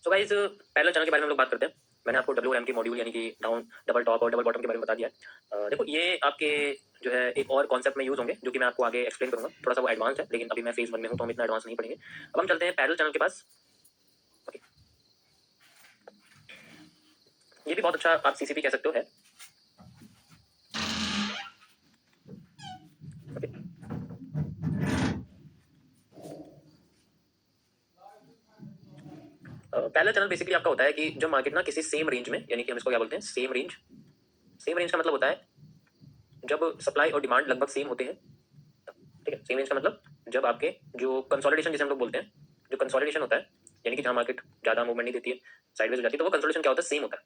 तो guys parallel channel के बारे में हम लोग बात करते हैं। मैंने आपको WRAM की मॉड्यूल यानी कि डाउन डबल टॉप और डबल बॉटम के बारे में बता दिया है। देखो ये आपके जो है एक और कॉन्सेप्ट में यूज होंगे जो कि मैं आपको आगे एक्सप्लेन करूंगा। थोड़ा सा वो एडवांस है लेकिन अभी मैं फेज 1 में हूं तो हम इतना एडवांस नहीं पढ़ेंगे। अब हम चलते हैं पैरेलल चैनल के पास। ओके, ये भी बहुत अच्छा आप CCP कह सकते हो है। ओके, पैरेलल चैनल बेसिकली आपका होता है कि जब मार्केट ना किसी सेम रेंज में, यानी कि हम इसको क्या बोलते हैं, सेम रेंज का मतलब होता है जब सप्लाई और डिमांड लगभग सेम होते हैं। ठीक है, सेम रेंज का मतलब जब आपके जो कंसोलिडेशन जिसे हम लोग बोलते हैं, जो कंसोलिडेशन होता है यानी कि जहां मार्केट ज्यादा मूवमेंट नहीं देती है, साइडवेज हो जाती है, तो वो कंसोलिडेशन क्या होता है, सेम होता है।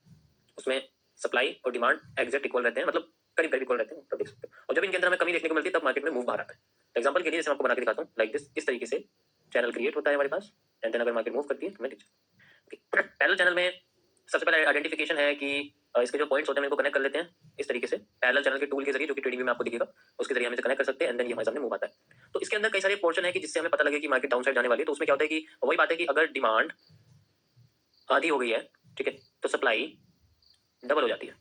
उसमें सप्लाई और डिमांड एग्जैक्ट इक्वल रहते हैं, मतलब करीब करीब इक्वल रहते हैं, देख सकते हो। और जब इनके अंदर हमें कमी देखने को मिलती है तब मार्केट में मूव बाहर आता है। एग्जांपल के लिए जैसे मैं आपको बना के दिखाता हूँ, लाइक दिस, इस तरीके से चैनल क्रिएट होता है हमारे पास एंड देन अगर मार्केट मूव करती है तो मैं पैरेलल चैनल में सबसे पहले आइडेंटिफिकेशन है कि इसके जो पॉइंट्स होते हैं इनको कनेक्ट कर लेते हैं इस तरीके से पैरेलल चैनल के टूल के जरिए, जो कि ट्रेडिंग में आपको दिखेगा, उसके जरिए हम इसे कनेक्ट कर सकते हैं एंड देन ये हमारे सामने मूव आता है। तो इसके अंदर कई सारे पोर्शन है कि जिससे हमें पता लगे कि मार्केट डाउन साइड जाने वाली है। तो उसमें क्या होता है कि वही बात है कि अगर डिमांड आधी हो गई है, ठीक है, तो सप्लाई डबल हो जाती है।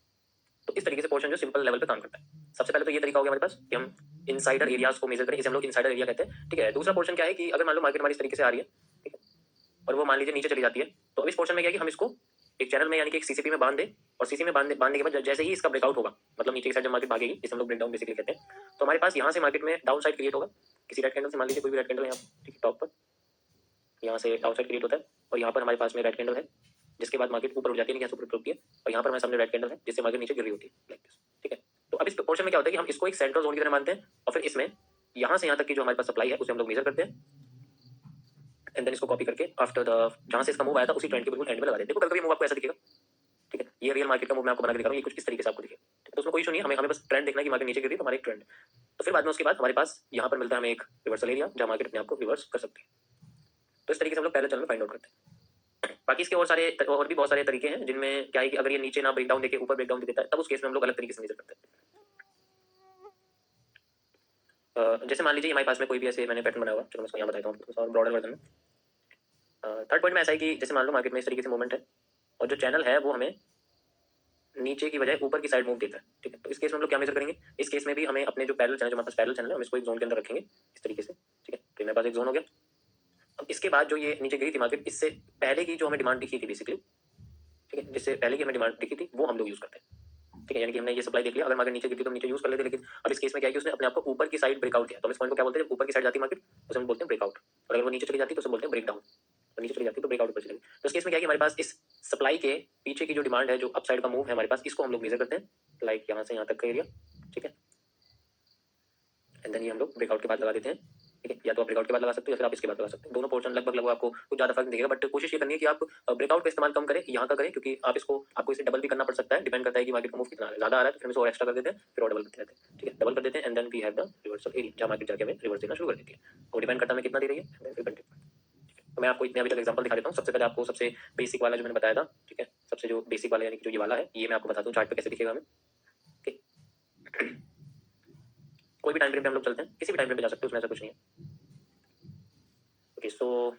तो इस तरीके से पोर्शन जो सिंपल लेवल पे काम करता है। सबसे पहले तो ये तरीका हो गया हमारे पास कि हम इनसाइडर एरियाज को मेजर करें, इसे हम लोग इनसाइडर एरिया कहते हैं। ठीक है, दूसरा पोर्शन क्या है कि अगर मान लो मार्केट हमारी इस तरीके से आ रही है, ठीक है, और वो मान लीजिए नीचे चली जाती है, तो अब इस पोर्शन में क्या है कि हम इसको एक चैनल में यानी कि एक CCP में बांध दे, और CC में बांधने के बाद जैसे ही इसका ब्रेकआउट होगा, मतलब नीचे की साइड जब मार्केट भागेगी, जिसे हम लोग ब्रेकडाउन बेसिकली कहते हैं, तो हमारे पास यहाँ से मार्केट में डाउन साइड क्रिएट होगा किसी रेड कैंडल से। मान लीजिए कोई भी रेड कैंडल है यहाँ, ठीक है, टॉप पर यहाँ से डाउन साइड क्रिएट होता है, और यहाँ पर हमारे पास में रेड कैंडल है जिसके बाद मार्केट ऊपर उठ जाती है, यहाँ से ऊपर उठती है, और यहाँ पर हमारे सामने रेड कैंडल है जिससे मार्केट नीचे गिर रही होती है, लाइक दिस। ठीक है, तो अब इस पोर्शन में क्या होता है कि हम इसको एक सेंट्रल जोन की तरह मानते हैं, और फिर इसमें यहाँ से यहाँ तक की जो हमारे पास सप्लाई है उसे हम लोग मेजर करते हैं एंड देन इसको कॉपी करके आफ्टर द जहाँ से इसका मूव आया था उसी ट्रेंड के बिल्कुल एंड में लगा देते हैं। देखो कभी मूव आपको ऐसा दिखेगा, ठीक है, ये रियल मार्केट का मूव मैं आपको बना के दिखा रहा हूँ, ये कुछ इस तरीके से आपको दिखेगा। ठीक है, तो उसमें कोई इशू नहीं है, हमें हमें बस ट्रेंड देखना है कि मार्केट नीचे गिर रही है तो हमारा एक ट्रेंड। तो फिर बाद में उसके बाद हमारे पास यहाँ पर मिलता है हमें एक रिवर्सल एरिया जहाँ मार्केट अपने आप को रिवर्स कर सकती है। तो इस तरीके से हम लोग पहले चैनल में फाइंड आउट करते हैं। बाकी इसके और भी बहुत सारे तरीके हैं जिनमें क्या है कि अगर ये नीचे ना ब्रेकडाउन देके ऊपर ब्रेकडाउन दे देता है तब उस केस में हम लोग अलग तरीके से मेजर करते हैं। जैसे मान लीजिए हमारे पास में कोई भी ऐसे मैंने पैटर्न बनाया हुआ, चलो मैं इसको यहाँ बताता हूँ और ब्रॉडर वर्जन में। थर्ड पॉइंट में ऐसा है कि जैसे मान लो मार्केट में इस तरीके से मूवमेंट है और जो चैनल है वो हमें नीचे की बजाय ऊपर की साइड मूव देता है। ठीक है, तो इस केस में हम लोग क्या मेजर करेंगे, इस केस में भी हमें अपने जो पैरेलल चैनल, जो हमारे पास पैरेलल चैनल है, हम इसको एक जोन के अंदर रखेंगे इस तरीके से। ठीक है, तो मेरे पास एक जोन हो गया। अब इसके बाद जो ये नीचे गिरी थी मार्केट, इससे पहले की जो हमें डिमांड दिखी थी बेसिकली, ठीक है, जिससे पहले की हमें डिमांड दिखी थी वो हम लोग यूज करते हैं। ठीक है, यानी कि हमने ये सप्लाई देख लिया, अगर मार्केट नीचे गिरती तो हम नीचे यूज कर लेते, लेकिन अब इस केस में क्या है कि उसने अपने आप को ऊपर की साइड ब्रेकआउट दिया, तो हम इस पॉइंट को क्या बोलते हैं, जब ऊपर की साइड जाती है मार्केट उसे हम बोलते हैं ब्रेकआउट, और अगर वो नीचे चली जाती है तो उसे बोलते हैं ब्रेकडाउन। तो नीचे चली जाती है तो ब्रेकआउट ऊपर चलेगी। तो इस केस में क्या है कि हमारे पास इस सप्लाई के पीछे की जो डिमांड है, जो अप साइड का मूव है हमारे पास, इसको हम लोग मेजर करते हैं, लाइक यहाँ से यहाँ तक का एरिया। ठीक है, एंड देन ये हम लोग ब्रेकआउट के बाद लगा देते हैं। ठीक है, या तो आप ब्रेकआउट के बाद लगा सकते हो या फिर आप इसके बाद लगा सकते हो, दोनों पोर्शन लगभग लगभग आपको कुछ ज्यादा फर्क नहीं दिखेगा, बट कोशिश ये करनी है कि आप ब्रेकआउट का इस्तेमाल कम करें, यहाँ का करें, क्योंकि आपको इसे डबल भी करना पड़ सकता है, डिपेंड करता है कि मार्केट का मूव कितना ज्यादा आ रहा है, तो फिर हम इसे और एक्स्ट्रा कर देते हैं, फिर और डबल करते रहते हैं। ठीक है, डबल कर देते हैं and then we have the reversal area, जहाँ मार्केट जाके हमें रिवर्स देना शुरू कर देती है। वो डिपेंड करता है हमें कितना दे रही है, फिर कंटिन्यू। तो मैं आपको इतने अभी तक एग्जांपल दिखा देता हूँ। सबसे पहले आपको सबसे बेसिक वाला जो मैंने बताया था, ठीक है, सबसे जो बेसिक वाला यानी कि जो ये वाला है, ये मैं आपको बताता हूँ चार्ट पे कैसे दिखेगा हमें। ठीक, कोई भी टाइम फ्रेम पे हम लोग चलते हैं, किसी भी टाइम फ्रेम पे जा सकते हैं, उसमें ऐसा कुछ नहीं है। ओके, सो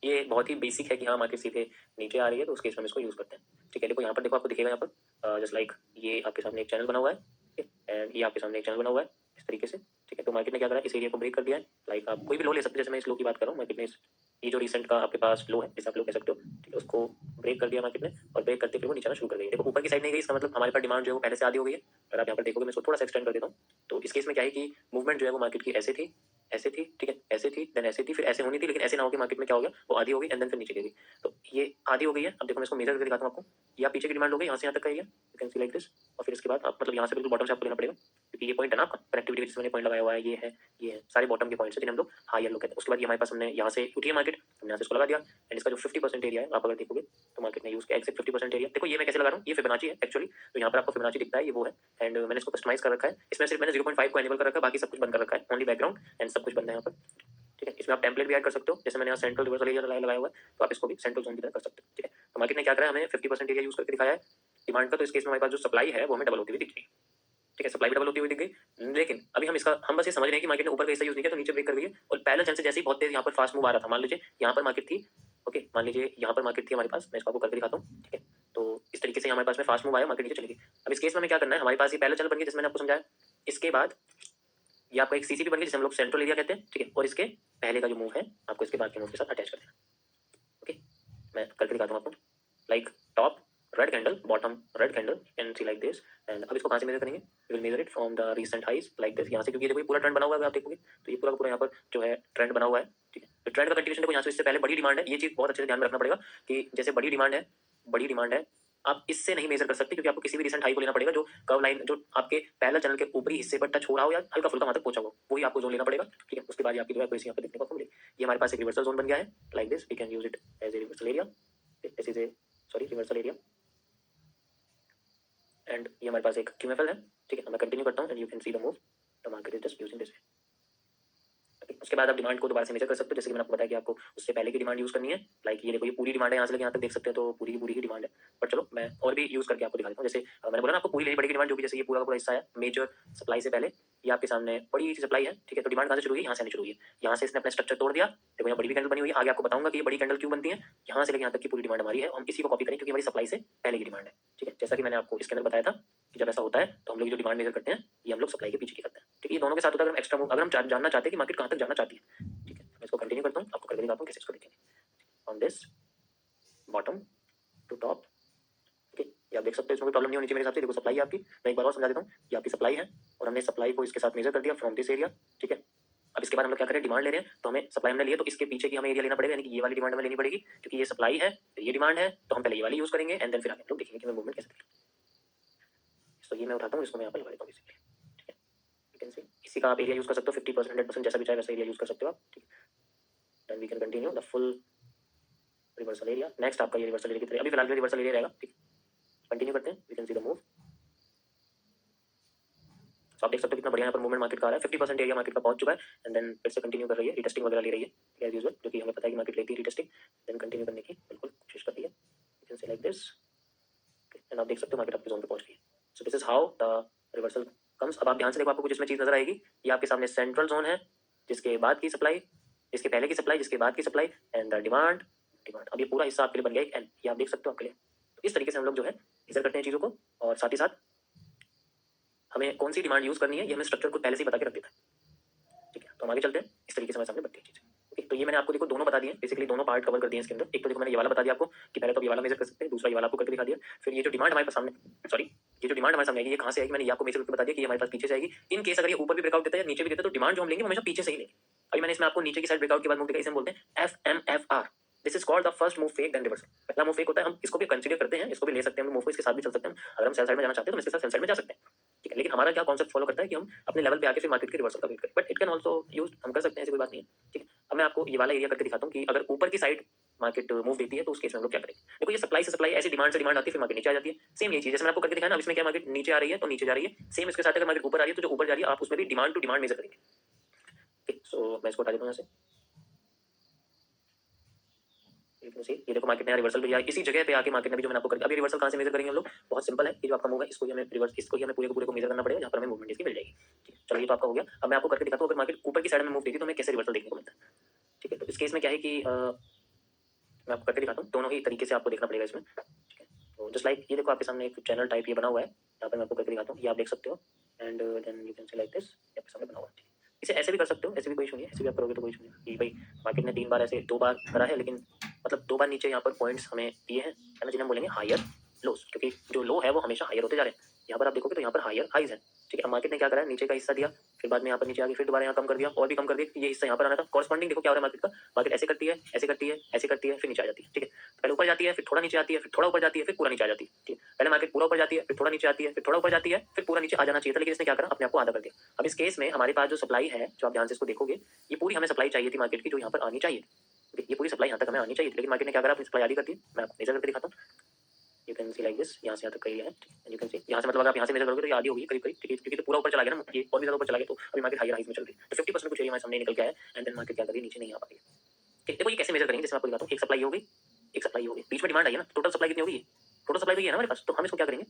ये बहुत ही बेसिक है कि हाँ मार्केट सीधे नीचे आ रही है तो उस केस में हम इसको यूज करते हैं। ठीक है, देखो यहाँ पर, देखो आपको दिखेगा यहाँ पर जस्ट लाइक ये आपके सामने एक चैनल बना हुआ है, एंड ये आपके सामने एक चैनल बना हुआ है इस तरीके से। ठीक है, तो मार्केट ने क्या करा, इस एरिया को ब्रेक कर दिया है, लाइक आप कोई भी लो ले सकते हैं, जैसे मैं इस लो की बात कर रहा हूँ, मार्केट ने ये जो रिसेंट का आपके पास लो है जिसे आप लो कह सकते हो, ठीक है, उसको ब्रेक कर दिया मार्केट ने, और ब्रेक करते फिर वो नीचे आना शुरू कर गई। देखो ऊपर की साइड नहीं गई, इसका मतलब हमारे पास डिमांड जो है वो पहले से आधी हो गई है। अगर आप यहाँ पर देखोगे, मैं इसको थोड़ा सा एक्सटेंड कर देता हूँ, तो इस केस में क्या है कि मूवमेंट जो है वो मार्केट की ऐसे थी, ऐसे थी, ठीक है, ऐसे थी, देन ऐसे थी, फिर ऐसे होनी थी, लेकिन ऐसे ना होकर मार्केट में क्या हो गया, वो आधी हो गई एंड देन फिर नीचे गिरी। तो ये आधी हो गई है। अब देखो मैं इसको मेजर करके दिखाता हूँ आपको, या पीछे की डिमांड हो गई यहाँ से यहाँ तक का area, you can see like this, और फिर इसके बाद आप मतलब यहाँ से बिल्कुल बॉटम से आपको लेना पड़ेगा, क्योंकि ये पॉइंट है ना आपका कनेक्टिविटी जिसमें मैंने पॉइंट लगाया हुआ है, ये है सारे बॉटम के पॉइंट्स हैं जिन्हें हम लोग हाई येलो कहते हैं। उसके बाद ये हमारे पास हमने यहाँ से उठी है मार्केट, हमने यहाँ से इसको लगा दिया, एंड इसका जो 50% एरिया है आप अगर देखोगे तो मार्केट ने यूज किया एक्सेप्ट 50% एरिया। देखो ये मैं कैसे लगा रहा हूँ, ये फिबोनाची है एक्चुअली, तो यहाँ पर आपको फिबोनाची दिखता है, ये वो है, एंड मैंने इसको कस्टमाइज कर रखा है। इसमें सिर्फ मैंने 0.5 को एनेबल कर रखा है, बाकी सब कुछ बंद कर रखा है, ओनली बैकग्राउंड एंड सब कुछ बंद है यहाँ पर। ठीक है, इसमें आप टेम्पलेट भी ऐड कर सकते हो, जैसे मैंने यहाँ सेंट्रल रिवर्सल एरिया लगाया हुआ है, तो आप इसको भी सेंट्रल जोन की तरह कर सकते हो। ठीक है, तो मार्केट ने क्या करा है, हमें 50% एरिया यूज करके दिखाया है डिमांड का, तो इस केस में हमारे पास जो सप्लाई है वो हमें डबल होती हुई दिख रही है। ठीक है, सप्लाई भी डबल होती हुई दिख गई। लेकिन अभी हम बस ये समझ रहे हैं कि मार्केट ने ऊपर का हिस्सा यूज नहीं किया तो नीचे ब्रेक कर गई है, और पैरेलल चैनल से जैसे ही बहुत तेज यहाँ पर फास्ट मूव आ रहा था, मान लीजिए यहाँ पर मार्केट थी, ओके, मान लीजिए यहाँ पर मार्केट थी हमारे पास, मैं इसको आपको करके दिखाता हूँ, ठीक है। तो इस तरीके से हमारे पास में फास्ट मूव आया, मार्केट नीचे चली गई। अब इस केस में हमें क्या करना है, हमारे पास ये पैरेलल चैनल बन गया, जैसे मैंने आपको समझाया। इसके बाद ये आपका एक सीसीपी बन गया, जिसे हम लोग सेंट्रल एरिया कहते हैं, ठीक है। और इसके पहले का जो मूव है आपको इसके बाद के मूव के साथ अटैच कर देना, ओके। मैं करके दिखाता हूँ आपको, like top red candle, bottom red candle, and see like this. And अब इसको कहाँ से मेजर करेंगे, we will measure it from the recent highs like this, यहाँ से, क्योंकि देखो ये पूरा ट्रेंड बना हुआ है, आप देखोगे तो ये पूरा का पूरा यहाँ पर जो है ट्रेंड बना हुआ है, ठीक है। तो ट्रेंड का कंटिन्यूशन देखो यहाँ से, इससे पहले बड़ी डिमांड है, ये चीज बहुत अच्छे से ध्यान में रखना पड़ेगा कि जैसे बड़ी डिमांड है, आप इससे नहीं मेजर कर सकते, क्योंकि आपको किसी भी रिसेंट हाई को लेना पड़ेगा जो कर्व लाइन, जो आपके पैरेलल चैनल के ऊपरी हिस्से पर टच हो रहा हो या हल्का फुल्का वहां तक पहुंचा हो, वही आपको जोन लेना पड़ेगा, ठीक है। उसके बाद आपकी जो है कोई यहाँ पर देखने को मिलेगी। ये हमारे पास एक रिवर्सल जोन बन गया है, like this, we can use it as a reversal area, this is a reversal area. And ये हमारे पास एक क्यूएफएल है, ठीक है। मैं कंटिन्यू करता हूँ, and you can see the move, the market is just using this. उसके बाद आप डिमांड को दोबारा से मेजर कर सकते हो, जैसे कि मैंने आपको बताया कि आपको उससे पहले की डिमांड यूज करनी है, लाइक ये देखो ये पूरी डिमांड है, यहाँ से लेकर यहाँ तक देख सकते हैं, तो पूरी की पूरी ही डिमांड है। बट चलो मैं और भी यूज करके आपको दिखा देता हूँ, जैसे मैंने बोला ना आपको पूरी लेनी पड़ेगी डिमांड, जो भी जैसे ये पूरा का पूरा हिस्सा है मेजर सप्लाई से पहले, ये आपके सामने बड़ी सी सप्लाई है, ठीक है। तो डिमांड कहाँ से शुरू हुई, यहाँ से आनी शुरू हुई है, यहाँ से इसने अपना स्ट्रक्चर तोड़ दिया, देखो यहाँ बड़ी भी कैंडल बनी हुई है, आगे आपको बताऊंगा कि ये बड़ी कैंडल क्यों बनती है, यहाँ से लेकर यहाँ तक की पूरी डिमांड हमारी है, हम इसी को कॉपी करें क्योंकि हमारी सप्लाई से पहले की डिमांड है, ठीक है। जैसा कि मैंने आपको इसके अंदर बताया था कि जब ऐसा होता है तो हम लोग जो डिमांड मेजर करते हैं ये हम लोग सप्लाई के पीछे की करते हैं, ठीक है। ये दोनों के साथ होता है, अगर हम एक्स्ट्रा मूव, अगर हम जानना चाहते हैं कि मार्केट कहाँ तक जाना चाहती है, ठीक है। मैं इसको कंटिन्यू करता हूँ, आपको करके दिखाता हूँ कैसे इसको देखेंगे। On this bottom to top, okay, ये आप देख सकते हो, इसमें कोई प्रॉब्लम नहीं होनी चाहिए मेरे हिसाब से। देखो सप्लाई है आपकी, मैं एक बार और समझा देता हूँ, ये आपकी सप्लाई है और हमने सप्लाई को इसके साथ मेजर कर दिया फ्रॉम दिस एरिया, ठीक है। अब इसके बाद हम लोग क्या करें, डिमांड ले रहे हैं, तो हमें सप्लाई हमने लिया तो इसके पीछे की हमें एरिया लेना पड़ेगा, यानी कि ये वाली डिमांड हमें लेनी पड़ेगी, क्योंकि ये सप्लाई है, ये डिमांड है, तो हम पहले ये वाली यूज करेंगे, एंड देन फिर आगे हम लोग देखेंगे कि मैं मूवमेंट कैसे करें। तो ये मैं उठाता हूँ, इसको मैं यहाँ पर लगा देता हूँ, ठीक है। यू कैन सी इसी का आप एरिया यूज कर सकते हो, 50%, 100%, जैसा भी चाहे वैसा एरिया यूज कर सकते हो आप, ठीक है। Then we can continue the full reversal area. Next आपका ये रिवर्सल एरिया की तरह, अभी फिलहाल रिवर्सल एरिया रहेगा, ठीक। कंटिन्यू करते हैं, we can see the move. तो आप देख सकते हो कितना बढ़िया यहाँ पर मूवमेंट मार्केट का आ रहा है, 50% एरिया मार्केट का पहुंच चुका है, एंड देन फिर से कंटिन्यू कर रही है, रिटेस्टिंग वगैरह ले रही है एज यूजुअल, क्योंकि हमें पता है कि मार्केट लेती है रिटेस्टिंग, देन कंटिन्यू करने की बिल्कुल कोशिश करती है, you can say like this, and आप देख सकते हो मार्केट आपके जोन पे पहुंच गई है। So this is how the reversal comes. अब आप ध्यान से देखो, आपको कुछ इसमें चीज नजर आएगी, ये आपके सामने सेंट्रल जोन है, जिसके बाद की सप्लाई, इसके पहले की सप्लाई, जिसके बाद की सप्लाई, एंड द डिमांड। अब ये पूरा हिस्सा आपके लिए बन गया एक एन, ये आप देख सकते हो आपके लिए। तो इस तरीके से हम लोग जो है मेजर करते हैं चीजों को, और साथ ही साथ हमें कौन सी डिमांड यूज करनी है ये हमें स्ट्रक्चर को पहले से ही बता के रख देता है, ठीक है। तो हम आगे चलते हैं, इस तरीके से हमारे सामने बनती है चीजें, ओके। तो ये मैंने आपको देखो दोनों बता दिए, बेसिकली दोनों पार्ट कवर कर दिए इसके अंदर। एक तो देखो मैंने ये वाला बता दिया आपको कि पहले तो ये वाला मेजर कर सकते हैं, दूसरा ये वाला आपको करके दिखा दिया। फिर ये जो डिमांड हमारे सामने, सॉरी, ये जो डिमांड हमारे सामने आएगी ये कहाँ से आएगी, मैंने ये आपको मेजर करके बता दिया कि ये हमारे पास पीछे से आएगी। इन केस अगर ये ऊपर भी ब्रेकआउट देता है या नीचे भी देता है तो डिमांड जो हम लेंगे वो हमेशा पीछे से ही लेंगे। अभी मैंने इसमें आपको नीचे की साइड ब्रेकआउट के बाद मूव दिखाई, इसे हम बोलते हैं FMFR। This is called the first move fake then reversal. पहला मूव फेक होता है, हम इसको भी कंसीडर करते हैं, इसको भी ले सकते हैं, हम मूव को इसके साथ भी चल सकते हैं। अगर हम सेल साइड में जाना चाहते हैं तो हम इसके साथ सेल साइड में जा सकते हैं, ठीक है। लेकिन हमारा क्या कॉन्सेप्ट फॉलो करता है कि हम अपने लेवल पे आके फिर मार्केट के रिवर्सल का वेट करें, but it can also use, हम कर सकते हैं, ऐसी कोई बात नहीं है, ठीक है। अब मैं आपको ये वाला एरिया करके दिखाता हूँ कि अगर ऊपर की साइड मार्केट मूव देती है तो उस केस में हम लोग क्या करेंगे। देखो ये सप्लाई से सप्लाई, ऐसी डिमांड से डिमांड आती है, फिर मार्केट नीचे आ जाती है। सेम ये चीज जैसे मैंने आपको करके दिखाया ना, अब इसमें क्या मार्केट नीचे आ रही है तो नीचे जा रही है, सेम इसके साथ अगर मार्केट ऊपर आ रही है तो जो ऊपर जा रही है आप उसमें भी डिमांड टू डिमांड मेजर करेंगे। सो मैं इसको हटा देता हूँ यहाँ से, ये देखो मार्केट ने रिवर्सल भी इसी जगह पे आके मार्केट ने भी जो मैंने आपको कर, अभी रिवर्सल कहाँ से मेजर करेंगे हम लोग, बहुत सिंपल है, ये जो आपका मूव है इसको ही हमें रिवर्स, इसको ही हमें पूरे को पूरे को मेजर करना पड़ेगा, जहाँ पर हमें मूवमेंट इसकी मिल जाएगी, ठीक है। चलो ये तो आपका हो गया। अब मैं आपको करके दिखाता हूँ, अगर मार्केट ऊपर की साइड में मूव देती है तो हमें कैसे रिवर्सल देखने को मिलता है, ठीक है। तो इस केस में क्या है कि मैं आपको करके दिखाता हूँ, दोनों ही तरीके से आपको देखना पड़ेगा इसमें, ठीक है। तो जस्ट लाइक ये देखो आपके सामने एक चैनल टाइप ये बना हुआ है, यहाँ पर मैं आपको करके दिखाता हूँ, ये आप देख सकते हो, and then you can say like this, आपके सामने बना हुआ है। इसे ऐसे भी कर सकते हो, ऐसे भी कोई इशू नहीं है, ऐसे भी आप करोगे तो कोई इशू नहीं है कि भाई मार्केट ने 3 बार ऐसे 2 बार करा है, लेकिन मतलब 2 बार नीचे यहाँ पर पॉइंट्स हमें दिए हैं, है ना, जिन्हें हम बोलेंगे हायर लोस, क्योंकि जो लो है वो हमेशा हायर होते जा रहे हैं। यहाँ पर आप देखोगे तो यहाँ पर हायर हाइज है, ठीक है। अब मार्केट ने क्या करा है, नीचे का हिस्सा दिया, फिर बाद में यहाँ पर नीचे आ गई, फिर दोबारा यहाँ कम कर दिया और भी कम कर दिया, ये हिस्सा यहाँ पर आना था। कॉरस्पॉन्डिंग देखो क्या हो रहा है मार्केट का, मार्केट ऐसे करती है, ऐसे करती है, ऐसे करती है, फिर नीचे आ जाती है, ठीक है। पहले ऊपर जाती है, फिर थोड़ा नीचे आती है, फिर थोड़ा ऊपर जाती है, फिर पूरा नीचे आ जाती है, ठीक है। पहले मार्केट पूरा ऊपर जाती है, फिर थोड़ा नीचे आती है, फिर थोड़ा ऊपर जाती है, फिर पूरा नीचे आ जाना चाहिए था, लेकिन इसने क्या करा, अपने आप को आधा कर दिया। अब इस केस में हमारे पास जो सप्लाई है, जो आप ध्यान से इसको देखोगे, ये पूरी हमें सप्लाई चाहिए थी मार्केट की, जो यहाँ पर आनी चाहिए थी, ये पूरी सप्लाई यहाँ तक हमें आनी चाहिए थी, लेकिन मार्केट ने क्या करा, अपनी सप्लाई आधी कर दी। मैं आपको मेजर करके दिखाता हूँ, you can see like this, यहाँ से यहाँ तक कहीं है, यू कैन सी यहाँ से, मतलब अगर आप यहाँ से मेजर करोगे तो ये आधी होगी करीब करीब, ठीक है, क्योंकि तो पूरा ऊपर चला गया ना, ये और भी ज्यादा ऊपर चला गया, तो अभी मार्केट हायर हाइज में चल रही है, तो 50% कुछ एरिया हमारे सामने निकल के आया, एंड देन मार्केट क्या कर रही है, नीचे नहीं आ पा रही है, ठीक है। देखो ये कैसे मेजर करेंगे, जैसे मैं आपको दिखाता हूँ, एक सप्लाई हो गई, एक सप्लाई हो गई, बीच में डिमांड आई है ना, टोटल सप्लाई कितनी होगी, टोटल सप्लाई तो ये है ना हमारे पास, तो हम इसको क्या करेंगे,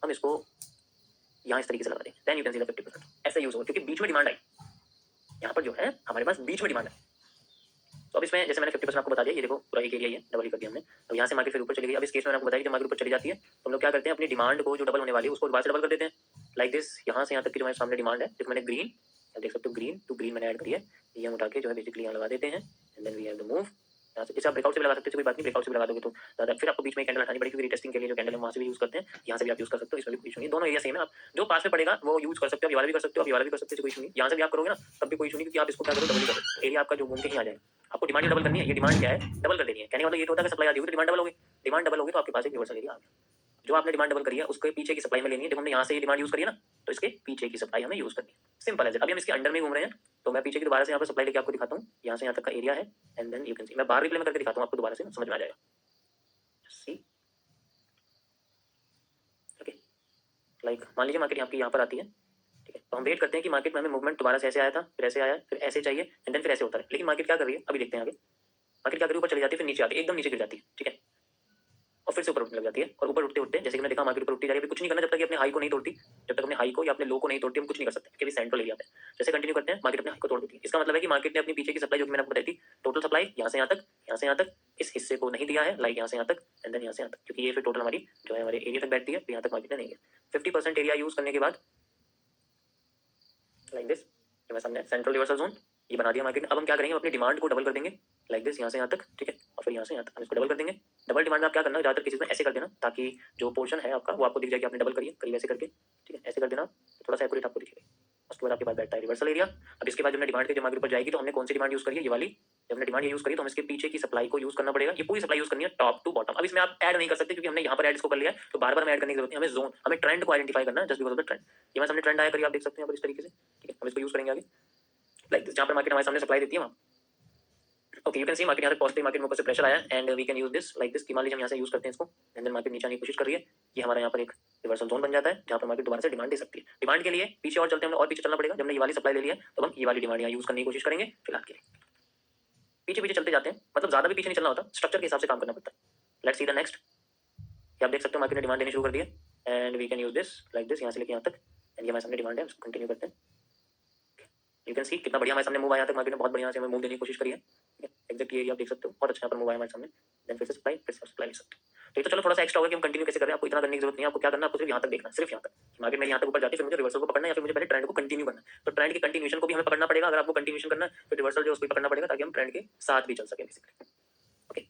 हम इसको यहाँ इस तरीके से लगा दें, then you can see the 50%। ऐसा यूज होगा क्योंकि बीच में डिमांड आई, यहाँ पर जो है हमारे पास बीच में डिमांड है। तो अब इसमें जैसे मैंने 50% आपको बता दिया, ये देखो पूरा एक एरिया ही है, डबल ही कर दिया हमने। अब यहाँ से मार्केट फिर ऊपर चली गई। अब इस केस में मैंने आपको बताया कि जब मार्केट ऊपर चली जाती है तो हम लोग क्या करते हैं, अपनी डिमांड को जो डबल होने वाली है उसको दोबारा से डबल कर देते हैं, लाइक दिस। यहाँ से यहाँ तक की जो हमारे सामने डिमांड है, देखो मैंने ग्रीन, देख सकते हो ग्रीन टू ग्रीन मैंने ऐड करी है, ये हम उठा के जो है बेसिकली यहाँ लगा देते हैं, and then we have the move. यहाँ से इसे आप ब्रेकआउट से भी लगा सकते हो, कोई बात नहीं, ब्रेकआउट से भी लगा दोगे तो ज़्यादा, फिर आपको बीच में कैंडल हटानी पड़ेगी क्योंकि टेस्टिंग के लिए जो कैंडल हम वहाँ से भी यूज करते हैं, यहाँ से भी आप यूज कर सकते हो, इसमें भी कोई इशू नहीं, दोनों एरिया सेम है। आप जो पास में पड़ेगा वो यूज कर सकते हो, ये वाला भी कर सकते हो, ये वाला भी कर सकते हो, कोई इशू नहीं। यहाँ से भी आप करोगे ना तब भी कोई इशू नहीं, क्योंकि आप इसको क्या करो, डबल करो, एरिया आपका जो घूम के ही आ जाएगा। आपको डिमांड डबल करनी है, ये डिमांड क्या है, डबल कर देनी है। कहने का मतलब ये तो होता है कि सप्लाई आती होगी तो डिमांड डबल होगी, डिमांड डबल होगी तो आपके पास एक रिवर्सल एरिया आ गया। जो आपने डिमांड डबल करी है उसके पीछे की सप्लाई में लेनी है। जब हमने यहाँ से ये डिमांड यूज करी है ना, तो इसके पीछे की सप्लाई हमें यूज करनी है, सिंपल है। अभी हम इसके अंडर में घूम रहे हैं, तो मैं पीछे की दोबारा से यहाँ पर सप्लाई लेके आपको दिखाता हूँ, यहाँ से यहाँ तक का एरिया है, and then you can see, मैं बाहर रिप्ले में करके दिखाता हूँ आपको, दोबारा से समझ में आ जाएगा। सी ओके, लाइक मान लीजिए मार्केट आपकी यहाँ पर आती है, ठीक है, तो हम वेट करते हैं कि मार्केट में हमें मूवमेंट दोबारा से ऐसे आया था, फिर ऐसे आया, फिर ऐसे चाहिए, एंड देन फिर ऐसे होता है। लेकिन मार्केट क्या कर रही है, अभी देखते हैं आगे। मार्केट क्या करी, ऊपर चली जाती है, फिर नीचे आती है, एकदम नीचे गिर जाती है, ठीक है, और फिर से ऊपर उठने लग जाती है। और ऊपर उठते उठते जैसे कि मैंने देखा मार्केट ऊपर उठती जा रही है, कुछ नहीं करना जब तक अपने हाई को नहीं तोड़ती, जब तक अपने हाई को या अपने लो को नहीं तोड़ती हम कुछ नहीं कर सकते, क्योंकि सेंट्रल एरिया पे जैसे कंटिन्यू करते हैं मार्केट अपने हाई को तोड़ देती है। इसका मतलब है कि मार्केट ने अपनी पीछे की सप्लाई जो मैंने आपको बताई थी, टोटल सप्लाई यहाँ से यहाँ तक, यहाँ से यहाँ तक, इस हिस्से को नहीं दिया है, लाइक यहाँ से यहाँ तक, एंड देन यहाँ से यहाँ तक, क्योंकि ये फिर टोटल हमारी जो है हमारे एरिया तक बैठती है, यहाँ तक मार्केट ने नहीं है। 50% एरिया यूज करने के बाद लाइक दिस, हमारे सामने सेंट्रल रिवर्सल जोन ये बना दिया मार्केट ने। अब हम क्या करेंगे, अपनी डिमांड को डबल कर देंगे, लाइक दिस, यहाँ से यहाँ तक, ठीक है, और फिर यहाँ से यहाँ तक हम इसको डबल कर देंगे। डबल डिमांड में आप क्या करना है, ज़्यादातर केसेस में ऐसे कर देना ताकि जो पोर्शन है आपका वो आपको दिख जाए कि आपने डबल करी है, करीब ऐसे करके, ठीक है, ऐसे कर देना, थोड़ा सा एक्यूरेट आपको दिखेगा। उसके बाद आपके पास बैठता है रिवर्सल एरिया। अब इसके बाद जब डिमांड के जब मार्केट ऊपर जाएगी तो हमने कौन सी डिमांड यूज करी है, ये वाली। जब हमने डिमांड यूज करी तो हम इसके पीछे की सप्लाई को यूज करना पड़ेगा, ये पूरी सप्लाई यूज करनी है टॉप टू बॉटम। अब इसमें आप ऐड नहीं कर सकते क्योंकि हमने यहाँ पर ऐड इसको कर लिया है, तो बार बार हमें ऐड करने की जरूरत है, हमें जोन, हमें ट्रेंड को आइडेंटिफाई करना है, just because of the trend. ये हमारे सामने ट्रेंड आया करिए, आप देख सकते हैं यहाँ पर इस तरीके से, ठीक है, हम इसको यूज करेंगे आगे, लाइक दिस, जहाँ पर मार्केट हमारे सामने सप्लाई देती है वहाँ। Okay, you can see market यहाँ से पॉजिटिव, मार्केट में ऊपर से प्रेशर आया and we can use this like this, कि मान लीजिए हम यहाँ से यूज करते हैं इसको, एंड देन मार्केट नीचे आने की कोशिश कर रही है, ये हमारा यहाँ पर एक रिवर्सल जोन बन जाता है जहाँ पर मार्केट दोबारा से डिमांड दे सकती है। डिमांड के लिए पीछे और चलते हैं, और पीछे चलना पड़ेगा। जब हमने ये वाली सप्लाई ले लिया है तो हम ये वाली डिमांड यहाँ यूज करने की कोशिश करेंगे फिलहाल के लिए। पीछे पीछे चलते जाते हैं, मतलब ज्यादा भी पीछे नहीं चलना होता, स्ट्रक्चर के हिसाब से काम करना पड़ता है। लेट्स सी द नेक्स्ट, आप देख सकते हो मार्केट ने डिमांड देनी शुरू कर दी है and we can use this like this, यहाँ से लेके यहाँ तक, एंड ये हमारे सामने डिमांड है, उसको कंटिन्यू करते हैं। यू कैन सी कितना बढ़िया हमारे सामने मूव आया, तक मार्केट ने बहुत बढ़िया से हमें मूव देने की कोशिश करी है, एग्जैक्ट एरिया आप देख सकते हो, बहुत अच्छा यहाँ पर मूव आया हमारे सामने, देन फिर से सप्लाई, फिर से सप्लाई ले सकते हो। तो ये तो चलो थोड़ा सा एक्स्ट्रा होगा कि हम कंटिन्यू कैसे कर रहे हैं, आपको इतना करने की जरूरत नहीं है। आपको क्या करना है, आपको सिर्फ यहाँ तक देखना, सिर्फ यहाँ तक, मार्केट में यहाँ तक ऊपर जाती है, फिर मुझे रिवर्सल को पकड़ना है या फिर मुझे पहले ट्रेंड को कंटिन्यू करना है। तो ट्रेंड की कंटिन्यूएशन को भी हमें पकड़ना पड़ेगा, अगर आपको कंटिन्यूएशन करना है फिर रिवर्सल जो उसको पकड़ना पड़ेगा ताकि हम ट्रेंड के साथ भी चल सके बेसिकली। ओके,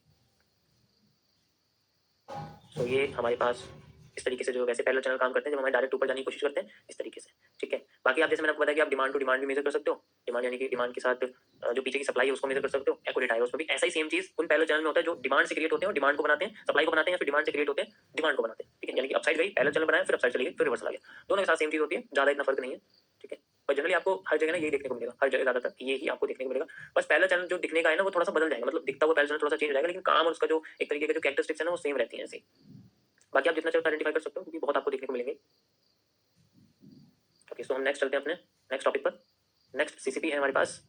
तो ये हमारे पास इस तरीके से जो वैसे पैरेलल चैनल काम करते हैं, जब हमें डायरेक्ट ऊपर जाने की कोशिश करते हैं इस तरीके से, ठीक है। बाकी आप जैसे मैंने आपको बताया कि आप डिमांड टू डिमांड भी मेजर कर सकते हो, डिमांड यानी कि डिमांड के साथ जो पीछे की सप्लाई है उसको मेजर कर सकते हो, एक्यूरेट है उसमें भी ऐसा ही सेम चीज उन पैरेलल चैनल में होता है जो डिमांड से क्रिएट होते हैं और डिमांड को बनाते हैं, सप्लाई को बनाते हैं, फिर डिमांड से क्रिएट होते हैं, डिमांड को बनाते हैं, ठीक है। यानी कि अपसाइड गई, पैरेलल चैनल बनाया, फिर अपसाइड चली गई, फिर रिवर्सल आ गया, दोनों के साथ सेम चीज होती है, ज्यादा इतना फर्क नहीं है, ठीक है। पर जनरली आपको हर जगह ना यही देखने को मिलेगा, हर जगह ज्यादातर ये ही आपको देखने को मिलेगा। बस पैरेलल चैनल जो दिखने का है ना वो थोड़ा सा बदल जाएगा, मतलब दिखता हुआ पैरेलल चैनल थोड़ा सा चेंज हो जाएगा, लेकिन काम और उसका जो एक तरीके का जो कैरेक्टरिस्टिक्स है ना वो सेम रहती है ऐसे। बाकी आप जितना चाहे आइडेंटिफाई कर सकते हो क्योंकि बहुत आपको देखने को मिलेंगे। ओके, सो हम नेक्स्ट चलते हैं अपने नेक्स्ट टॉपिक पर। नेक्स्ट सीसीपी है हमारे पास।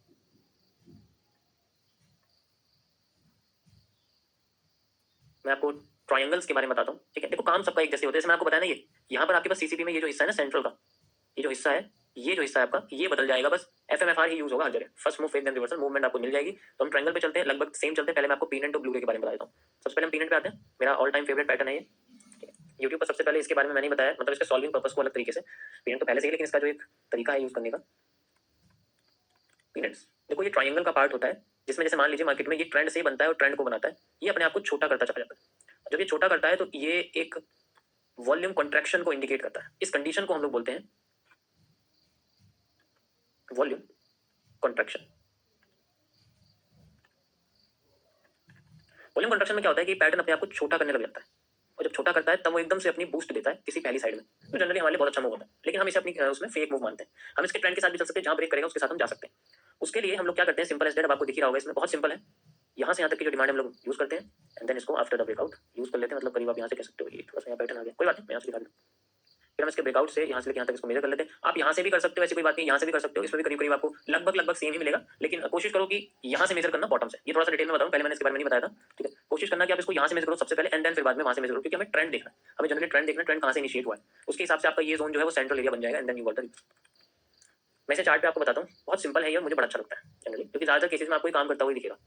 मैं आपको ट्रायंगल्स के बारे में बताता हूँ, ठीक है। देखो काम सबका एक जैसे होता है, जैसे मैं आपको बताया ना, ये यहाँ पर आपके पास सीसीपी में ये जो हिस्सा है ना सेंट्रल का, ये जो हिस्सा है, ये जो हिस्सा है आपका ये बदल जाएगा, बस एफएमएफआर ही यूज होगा हर जगह। First move fake then reversal movement आपको मिल जाएगी। तो हम ट्रायंगल पे चलते हैं, लगभग सेम चलते हैं। पहले मैं आपको पीनट और ब्लू रे के बारे में बता देता हूँ। सबसे पहले हम पीनट पे आते हैं, मेरा ऑल टाइम फेवरेट पैटर्न है ये, यूट्यूब पर सबसे पहले इसके बारे में मैंने नहीं बताया, मतलब इसके सॉल्विंग पर्पस को अलग तरीके से। पीनट तो पहले से ही, लेकिन इसका जो एक तरीका है यूज करने का, पीनट्स देखो ये ट्रायंगल का पार्ट होता है जिसमें जैसे मान लीजिए मार्केट में ये ट्रेंड से बनता है और ट्रेंड को बनाता है, ये अपने आप को छोटा करता चला जाता है। जब ये छोटा करता है तो ये एक वॉल्यूम कॉन्ट्रैक्शन को इंडिकेट करता है। इस कंडीशन को हम लोग बोलते हैं वॉल्यूम कॉन्ट्रैक्शन। वॉल्यूम कॉन्ट्रैक्शन में क्या होता है कि पैटर्न अपने आप को छोटा करने लग जाता है, और जब छोटा करता है तब वो एकदम से अपनी बूस्ट देता है किसी पहली साइड में, तो जनरली हमारे लिए बहुत अच्छा मूव होता है। लेकिन हम इसे अपनी उसमें फेक मूव मानते हैं। हम इसके ट्रेंड के साथ भी चल सकते हैं, जहां ब्रेक करेगा उसके साथ हम जा सकते हैं। उसके लिए हम लोग क्या करते हैं, सिंपल एज दैट, अब आपको दिख ही रहा होगा इसमें, बहुत सिंपल है। यहाँ से यहाँ तक की जो डिमांड हम लोग यूज करते हैं एंड देन इसको आफ्टर द ब्रेकआउट यूज कर लेते हैं, मतलब करीब आप यहाँ से कह सकते हो ये थोड़ा सा यहाँ पैटर्न आ गया, कोई बात नहीं, मैं यहाँ से दिखा दूँ। फिर हम इसके ब्रेकआउट से यहाँ से लेकर यहाँ तक इसको मेजर कर लेते हैं। आप यहाँ से भी कर सकते हो, ऐसी कोई बात नहीं, यहाँ से भी कर सकते हो, इसमें भी करीब करीब आपको लगभग लगभग सेम ही मिलेगा, लेकिन कोशिश करो कि यहाँ से मेजर करना बॉटम से। ये थोड़ा सा डिटेल में बताऊँ, पहले मैंने इसके बारे में नहीं बताया था, ठीक है। कोशिश करना कि आप इसको यहाँ से मेजर करो सबसे पहले एंड देन फिर बाद में वहाँ से मेजर करो, क्योंकि हमें ट्रेंड देखना है, हमें जनरली ट्रेंड देखना है, ट्रेंड कहाँ से इनिशिएट हुआ है, उसके हिसाब से आपका ये जोन जो है वो सेंट्रल एरिया बन जाएगा, and then you got the reversal. मैं इसे चार्ट पे आपको बताता हूँ, बहुत सिंपल है ये, मुझे बड़ा अच्छा लगता है जनरली, क्योंकि ज़्यादातर केसेस में आपको ये काम करता हुआ दिखेगा।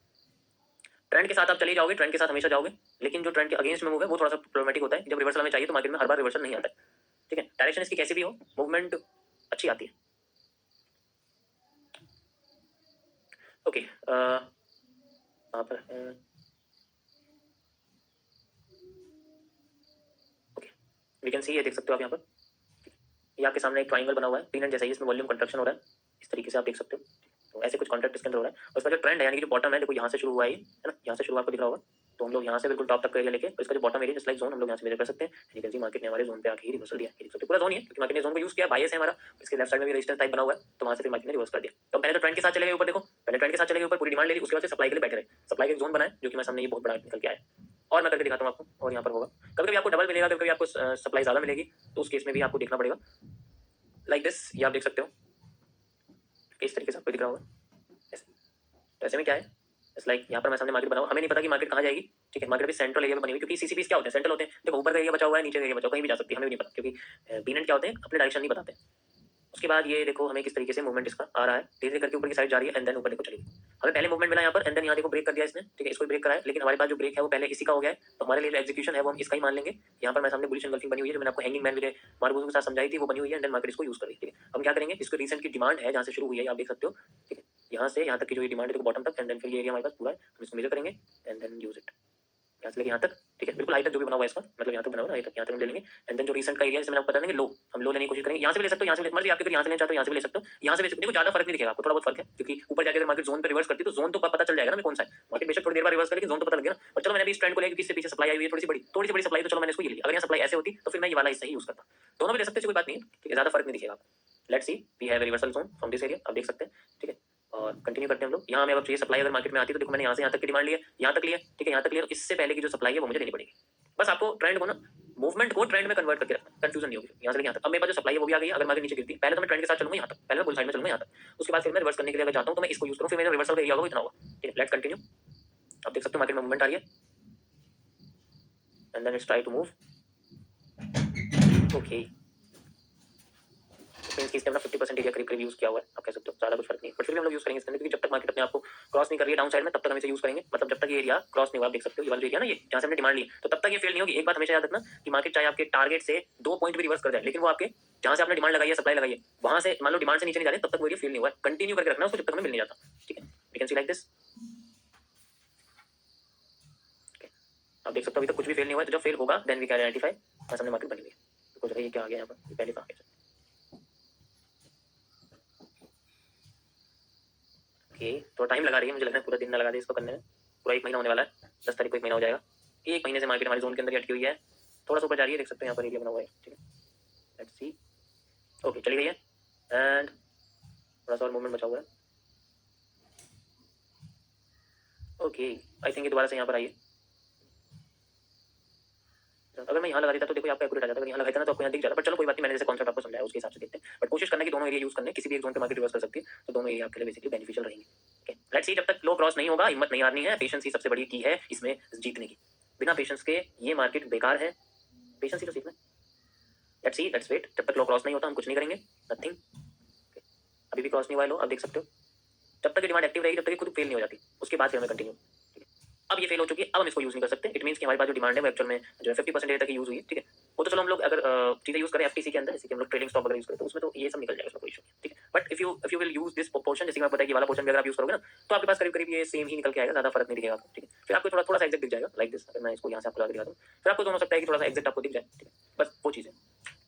ट्रेंड के साथ आप चले जाओगे, ट्रेंड के साथ हमेशा जाओगे, लेकिन जो ट्रेंड के अगेंस्ट में मूव है वो थोड़ा सा प्रॉब्लमेटिक होता है। जब रिवर्सल हमें चाहिए तो मार्केट में हर बार रिवर्सल नहीं आता है, ठीक है। डायरेक्शन इसकी कैसी भी हो, मूवमेंट अच्छी आती है। ओके, यहाँ पर ओके, वी कैन सी, ये देख सकते हो आप यहाँ पर, ये आपके सामने एक ट्राइंगल बना हुआ है, पीनट जैसा ही, इसमें वॉल्यूम कंट्रक्शन हो रहा है, इस तरीके से आप देख सकते हो। तो ऐसे कुछ कॉन्ट्रैक्ट इसके अंदर हो रहा है, और इसका जो ट्रेंड है यानी कि जो बॉटम है, देखो यहाँ से शुरू हुआ है ना, यहाँ से शुरू आपको दिख रहा होगा, तो हम लोग यहाँ से बिल्कुल टॉप तक का एरिया लेके इसका जो बॉटम एरिया लाइक जोन हम लोग यहाँ से मेजर कर सकते हैं। यू कैन सी मार्केट ने हमारे जोन पे आके ही रिवर्सल दिया, देख सकते हो पूरा जोन ही है, क्योंकि मार्केट ने जोन को यूज किया, बायस है हमारा, इसके लेफ्ट साइड में भी रेजिस्टेंस टाइप बना हुआ है, तो वहाँ से फिर मार्केट ने रिवर्स कर दिया। तो पहले तो ट्रेंड के साथ चले गए ऊपर, देखो पहले ट्रेंड के साथ चले गए ऊपर, पूरी डिमांड ले ली, उसके बाद से सप्लाई के लिए बैठे रहे, सप्लाई का एक जोन बनाए जो कि मैं सामने ये बहुत बड़ा निकल के आया, और मैं करके दिखाता हूँ आपको, और यहाँ पर होगा कभी कभी आपको डबल मिलेगा, कभी कभी आपको सप्लाई ज़्यादा मिलेगी, तो उस केस में भी आपको देखना पड़ेगा लाइक दिस, ये आप देख सकते हो इस तरीके से आपको दिख रहा होगा ऐसे। तो ऐसे में क्या है, इट्स लाइक यहाँ पर मैं सामने मार्केट बनाऊँ, हमें नहीं पता कि मार्केट कहाँ जाएगी, ठीक है। मार्केट अभी सेंट्रल एरिया में बनी हुई, क्योंकि सीसीपीस क्या होते हैं, सेंट्रल होते हैं, देखो ऊपर का एरिया बचा हुआ है, नीचे का एरिया बचा हुआ है, कहीं भी जा सकती है, हमें भी नहीं पता, क्योंकि बीनेट क्या होते हैं अपने डायरेक्शन नहीं बताते। उसके बाद ये देखो हमें किस तरीके से मूवमेंट इसका आ रहा है, धीरे करके ऊपर की साइड जा रही है, एंड देन ऊपर देखो चलेगी। हमें पहले मूवमेंट मिला यहाँ पर, एंड देन यहाँ देखो ब्रेक कर दिया इसने, ठीक है, इसको ब्रेक करा है, लेकिन हमारे पास जो ब्रेक है वो पहले इसी का हो गया है, तो हमारे लिए जो एग्जीक्यूशन है वो हम इसका ही मान लेंगे। यहाँ पर मैं सामने बुलिश एंगल्फिंग बनी हुई है, जो मैंने आपको हैंगिंग मैन विद मार्बुल के साथ समझाई थी, वो बनी हुई है, एंड देन मार्केट इसको यूज कर रही है, ठीक है। हम क्या करेंगे, इसको रिसेंट की डिमांड है जहाँ से शुरू हुई है, आप देख सकते हो, ठीक है, यहाँ से यहाँ तक की जो डिमांड है बॉटम तक, एंड देन फिर ये एरिया हमारे पास पूरा है, हम इसको मेजर करेंगे एंड देन यूज इट, यहाँ से लेके यहाँ तक, ठीक है, बिल्कुल हाई तक जो भी बना हुआ है इसका, मतलब यहाँ तक बना हुआ है, यहाँ तक हम ले लेंगे, एंड देन जो रिसेंट का एरिया है, जैसे मैंने आपको बता देंगे लो, हम लो लेने की कोशिश करेंगे, यहाँ से भी ले सकते हो, यहाँ से मर्जी आपके, यहाँ से लेना चाहते हो यहाँ से भी ले सकते हो, यहाँ से भी देखो ज्यादा फर्क नहीं दिखेगा आपको, थोड़ा बहुत फर्क है, क्योंकि ऊपर जाकर मार्केट जोन पे रिवर्स करती है तो जोन तो पता चल जाएगा ना कौन सा है, मार्केट बेशक थोड़ी देर बाद रिवर्स करेगी, जोन तो पता लग गया। और चलो मैंने भी इस ट्रेंड को लिया, क्योंकि इससे पीछे सप्लाई आई हुई है थोड़ी सी बड़ी सप्लाई, तो चलो मैंने इसको ये लिया, अगर यहाँ सप्लाई ऐसे होती तो फिर मैं ये वाला हिस्सा ही यूज करता, दोनों भी ले सकते हैं, कोई बात नहीं है, ठीक है, ज्यादा फर्क नहीं दिखेगा। Let's see, we have reversal zone from this area, आप देख सकते हैं, ठीक है, और कंटिन्यू करते हैं हम लोग। यहाँ हमें अब चाहिए सप्लाई, अगर मार्केट में आती है तो देखो मैंने यहाँ से यहाँ तक की डिमांड ली है, यहाँ तक लिया, ठीक है, यहाँ तक लिया, तो इससे पहले की जो सप्लाई है वो मुझे लेनी पड़ेगी। बस आपको ट्रेंड को ना, मूवमेंट को ट्रेंड में कन्वर्ट करके रखना, कंफ्यूजन नहीं होगी। यहाँ से यहाँ तक अब मेरे पास जो सप्लाई है वो भी आ गई है, अगर मार्केट नीचे गिरती है पहले तो मैं ट्रेंड के साथ चलूंगा यहाँ तक, पहले मैं बुल साइड में चलूंगा यहाँ तक, उसके बाद फिर मैं रिवर्स करने के लिए अगर चाहता हूँ तो मैं इसको यूज करूँ, फिर मेरा रिवर्सल का एरिया होगा इतना होगा, ठीक है। लेट्स कंटिन्यू, आप देख सकते हो मार्केट में मूवमेंट आ रही है, and then it's try to move, okay, इसने अपना 50% एरिया करीब यूज किया हुआ है, आप कह सकते हो ज्यादा कुछ फर्क नहीं, बट फिर भी हम लोग यूज करेंगे इसके अंदर, क्योंकि जब तक मार्केट अपने आप को क्रॉस नहीं कर रही है डाउन साइड में, तब तक हम इसे यूज करेंगे, मतलब जब तक ये एरिया क्रॉस नहीं हुआ, आप देख सकते हो ये वाला एरिया ना, ये जहां से हमने डिमांड ली, तो तब तक ये फेल नहीं होगी। एक बात हमेशा याद रखना कि मार्केट चाहे आपके टारगेट से 2 पॉइंट भी रिवर्स कर जाए, लेकिन वो आपके जहां से आपने डिमांड लगाई है, सप्लाई लगाई है, वहां से मान लो डिमांड से नीचे नहीं जा रहे, तब तक वो एरिया फेल नहीं हुआ है, कंटिन्यू करके रखना उसको जब तक हमें मिल नहीं जाता, ठीक है। We can see like this, आप देख सकते हो अभी तक कुछ भी फेल नहीं हुआ है, तो जब फेल होगा देन वी कैन आइडेंटिफाई सामने मार्केट बनी हुई है, कुछ ये क्या आ गया यहाँ पर, पहले कहाँ गया, थोड़ा टाइम लगा रही है, मुझे लग रहा है पूरा दिन ना लगा दे इसको करने में, पूरा 1 महीना होने वाला है, 10 तारीख को 1 महीना हो जाएगा, 1 महीने से मार्केट हमारी जोन के अंदर अटकी हुई है, थोड़ा सा ऊपर जा रही है, देख सकते हैं यहाँ पर एरिया बना हुआ है, ठीक है। लेट्स सी, ओके चली गई है, एंड थोड़ा सा और मूवमेंट बचा हुआ है, ओके आई थिंक ये दोबारा से यहाँ पर आई है, अगर मैं यहाँ लगा देता तो देखो आपका एक्यूरेट आ जाता, अगर यहाँ लगाता ना तो आपको यहाँ दिख जाता, पर चलो कोई बात नहीं, मैंने जैसे कॉन्सेप्ट आपको समझाया उसके हिसाब से देखते हैं, बट कोशिश करना कि दोनों एरिया यूज करने, किसी भी एक जोन पे मार्केट रिवर्स कर सकती है, तो दोनों एरिया आपके लिए बेसिकली बेनिफिशियल रहेंगे, ओके। लेट्स सी, जब तक लो क्रॉस नहीं होगा हिम्मत नहीं हारनी है, पेशेंस ही सबसे बड़ी की है इसमें जीतने की, बिना पेशेंस के ये मार्केट बेकार है, पेशेंस ही तो सीखना है। लेट्स सी, लेट्स वेट, जब तक लो क्रॉस नहीं होता हम कुछ नहीं करेंगे, नथिंग, अभी भी क्रॉस नहीं हुआ है लो, आप देख सकते हो, जब तक डिमांड एक्टिव रहेगी तब तक खुद फेल नहीं हो जाती, उसके बाद फिर हमें कंटिन्यू, अब ये फेल हो चुकी है, अब हम इसको यूज नहीं कर सकते, इट मींस कि हमारे पास जो डिमांड है वो एक्चुअल में जो है 50% एरिया तक यूज हुई है, ठीक है। वो तो चलो हम लोग अगर चीजें यूज करें एफटीसी के अंदर, जैसे कि हम लोग ट्रेडिंग स्टॉक वगैरह यूज करें तो उसमें तो ये सब निकल जाएगा, उसमें कोई इशू नहीं, ठीक है। But if you will use this portion, जैसे कि मैं पता है कि वाला पोर्शन भी अगर आप यूज करोगे ना तो आपके पास करीब करीब ये सेम ही निकल के आएगा, ज्यादा फर्क नहीं दिखेगा आपको, ठीक है। फिर आपको थोड़ा थोड़ा सा एग्जैक्ट दिख जाएगा लाइक दिस, अगर मैं इसको यहाँ से आपको लगा दिखा दूँ फिर आपको दोनों सकता है कि थोड़ा सा एग्जैक्ट आपको दिख जाए, ठीक है, बस वो चीज़ है।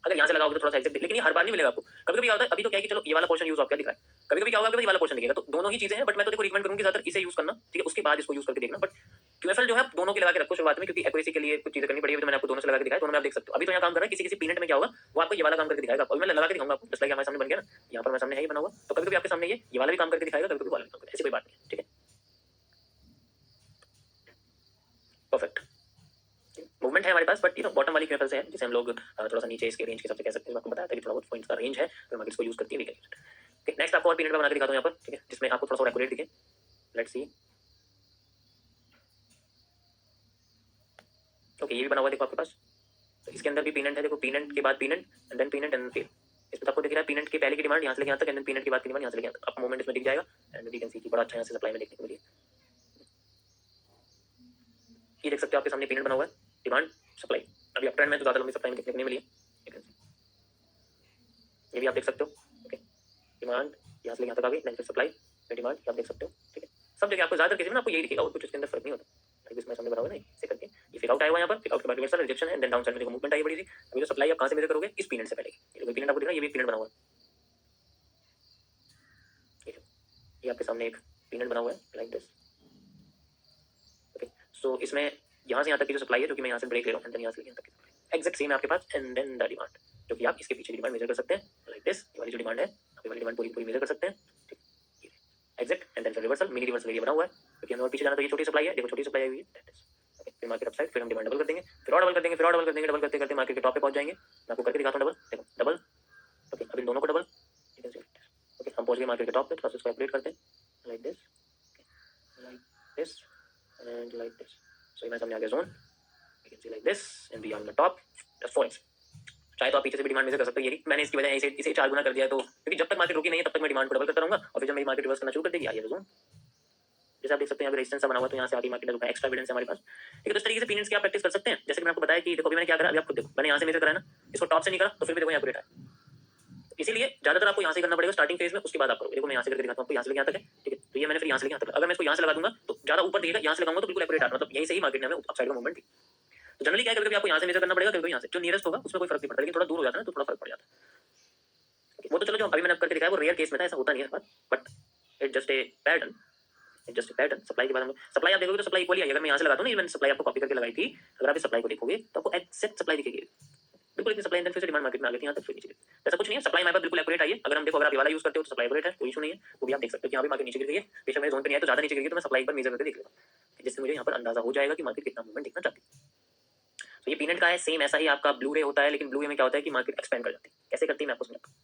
अगर यहाँ से लगाओगे तो थोड़ा सा एग्जैक्ट, लेकिन ये हर बार नहीं मिलेगा आपको, कभी कभी होता है, अभी तो क्या है कि चलो ये वाला पोर्शन यूज आपका दिख रहा है, कभी कभी क्या होगा कि ये वाला पोर्शन दिखेगा, तो दोनों ही चीजें हैं, बट मैं तो देखो रिकमेंड करूंगी ज्यादातर इसे यूज करना, ठीक है, उसके बाद इसको यूज करके देखना, बट क्यूएफएल जो है दोनों के लगा के रखो शुरुआत में, क्योंकि एक्यूरेसी के लिए कुछ चीजें करनी पड़ेगी, तो मैंने आपको दोनों से लगा के दिखाया, दोनों में आप देख सकते हो। अभी तो यहाँ काम कर रहा है, किसी किसी पीरियड में क्या होगा वो आपको ये वाला काम करके दिखाएगा, अभी मैं लगा के दिखाऊंगा आपको, जैसे कि हमारे सामने बन गया ना, यहाँ पर मेरे सामने है ये बना हुआ, तो कभी कभी आपके सामने ये वाला भी काम करके दिखाएगा, कभी कभी वाला भी काम करेगा, ऐसी कोई बात नहीं है, ठीक है। परफेक्ट मूवमेंट है हमारे पास, बट बॉटम वाली क्यूएफएल से है, जिसे हम लोग थोड़ा सा नीचे इसके रेंज के हिसाब से कह सकते हैं, आपको बताया था कि थोड़ा बहुत पॉइंट्स का रेंज है, तो मार्केट को यूज करती है, ठीक है। नेक्स्ट आपको और पीरियड बना के दिखाता हूँ यहाँ पर, ठीक है, जिसमें आपको थोड़ा सा एक्यूरेट दिखे। लेट्स सी, ओके, ये भी बना हुआ है देखो आपके पास। तो इसके अंदर भी पीनेंट है, देखो पीनेंट के बाद पीनेंट एंड देन पीनेंट एंड फिर इसमें आपको दिख रहा है पीनेंट के पहले की डिमांड यहाँ से लेके यहाँ तक एंड देन पीनेंट के बाद की डिमांड यहाँ से लेके यहाँ तक। आपको मोमेंट इसमें दिख जाएगा एंड वी कैन सी कि बड़ा अच्छा यहाँ से सप्लाई में देखने को मिली। ये देख सकते हो आपके सामने पीनेंट बना हुआ है, डिमांड सप्लाई। अभी अप ट्रेंड में तो ज़्यादा लंबी सप्लाई में देखने को नहीं मिली है, ये भी आप देख सकते हो। ओके, डिमांड यहाँ से लेके यहाँ तक आ गई, देन फिर सप्लाई फिर डिमांड, आप देख सकते हो। ठीक है, सब जगह आपको ज़्यादातर केस में आपको यही दिखेगा और कुछ इसके अंदर फर्क नहीं होता। अभी इसमें सामने बना हुआ है ना, इसे करके ये फिर आउट आया हुआ है यहाँ पर, फिर आउट के बाद रिवर्सल रिजेक्शन है, देन डाउन साइड में देखो मूवमेंट आई बड़ी सी। अभी जो सप्लाई आप कहाँ से मेजर करोगे, इस पीनेंट से पहले ये पीनेंट आपको दिख रहा है, ये भी पीनेंट बना हुआ है। ये आपके सामने एक पीनेंट बना हुआ है लाइक दिस। ओके, सो इसमें यहाँ से यहाँ तक की जो सप्लाई है, जो कि मैं यहाँ से ब्रेक ले रहा हूँ एंड देन यहाँ से यहाँ तक की एग्जैक्ट सेम है आपके पास एंड देन द डिमांड, जो कि आप इसके पीछे की डिमांड मेजर कर सकते हैं लाइक दिस। ये वाली जो डिमांड है, ये वाली डिमांड पूरी पूरी मेजर कर सकते हैं। ठीक, exact and then reversal, mini reversal ये बना हुआ है क्योंकि हमें और पीछे जाना, तो ये छोटी सप्लाई है, देखो छोटी सप्लाई आई हुई है दैट इज। ओके, फिर मार्केट अपसाइड, फिर हम डिमांड डबल कर देंगे, फिर और डबल कर देंगे, फिर और डबल कर देंगे, डबल करते करते मार्केट के टॉप पे पहुंच जाएंगे। मैं आपको करके दिखाता हूँ डबल, देखो डबल। ओके, अब इन दोनों को डबल। ओके, हम पहुंच गए मार्केट के टॉप पे, थोड़ा सा इसको अपडेट करते हैं like this and like this. So मैं सामने आ गया zone, you can see like this and we are on the top just 4x। चाहे तो आप पीछे से भी डिमांड मेजर कर सकते हो, यही मैंने इसकी वजह इसे 4 गुना कर दिया, तो क्योंकि जब तक मार्केट रुकी नहीं है तब तक मैं डिमांड को डबल करता रहूंगा और फिर जब मेरी मार्केट रिवर्स करना शुरू कर देगी, आइए जोन जैसे आप देख सकते हैं यहाँ पे रेजिस्टेंस बना हुआ, तो यहाँ से आगे मार्केट रुका, एक्स्ट्रा एविडेंस है हमारे पास। ठीक है, तो इस तरीके से पीनियंस की आप प्रैक्टिस कर सकते हैं। जैसे कि मैंने आपको बताया कि देखो अभी मैंने क्या करा, अभी आप खुद देखो, मैंने यहाँ से मेजर करा है ना, इसको टॉप से नहीं करा तो फिर भी देखो यहाँ पर रेट है। इसीलिए ज्यादातर आपको यहाँ से करना पड़ेगा स्टार्टिंग फेज में, उसके बाद आप करोगे। देखो मैं यहाँ से करके दिखाता हूँ आपको, यहाँ से लेके यहाँ तक है। ठीक है, तो ये मैंने फिर यहाँ से लेके यहाँ तक, अगर मैं इसको यहाँ से लगा दूंगा तो ज्यादा ऊपर दिखेगा, यहाँ से लगाऊंगा तो बिल्कुल एक्यूरेट आ रहा है, मतलब यही सही मार्केट में हमें अपसाइड का मूवमेंट थी। तो जनरली क्या है, कभी आपको यहाँ से मेजर करना पड़ेगा, कभी यहाँ से जो नियरेस्ट होगा उसमें कोई फर्क नहीं पड़ता, लेकिन थोड़ा दूर हो जाता है ना तो थोड़ा फर्क पड़ जाता है। वो तो चलो जो अभी मैंने करके दिखाया वो रेयर केस में था, ऐसा होता नहीं है, but it just a pattern, it just a pattern. Supply के बाद हम सप्लाई आप देखोगे तो सप्लाई इक्वली आई। अगर मैं यहाँ से लगाता हूँ ना, मैंने सप्लाई आपको कॉपी करके लगाई थी, अगर आप इस सप्लाई को देखोगे तो आपको एक्सेक्ट सप्लाई दिखेगी बिल्कुल इतनी सप्लाई, फिर से डिमांड मार्केट में आ गई थी यहाँ तक, फिर नीचे गिरी। ऐसा कुछ नहीं है, सप्लाई हमारे पास बिल्कुल एक्यूरेट आई है। अगर हम देखो, अगर आप ये वाला यूज करते हो तो सप्लाई एक्यूरेट है, कोई इशू नहीं है। वो भी आप देख सकते हो कि यहाँ भी मार्केट नीचे गिर गई है, बेशक मेरे जोन पे नहीं है तो ज्यादा नीचे गिर गई, तो मैं सप्लाई पर मेजर करके देख लूंगा, जिससे मुझे यहाँ पर अंदाजा हो जाएगा कि मार्केट कितना मूवमेंट दिखना चाहती है। तो ये पीनेट का है, सेम ऐसा ही आपका ब्लू रे होता है, लेकिन ब्लू रे में क्या होता है कि मार्केट एक्सपेंड कर जाती है। कैसे करती है मैं आपको समझाता हूँ।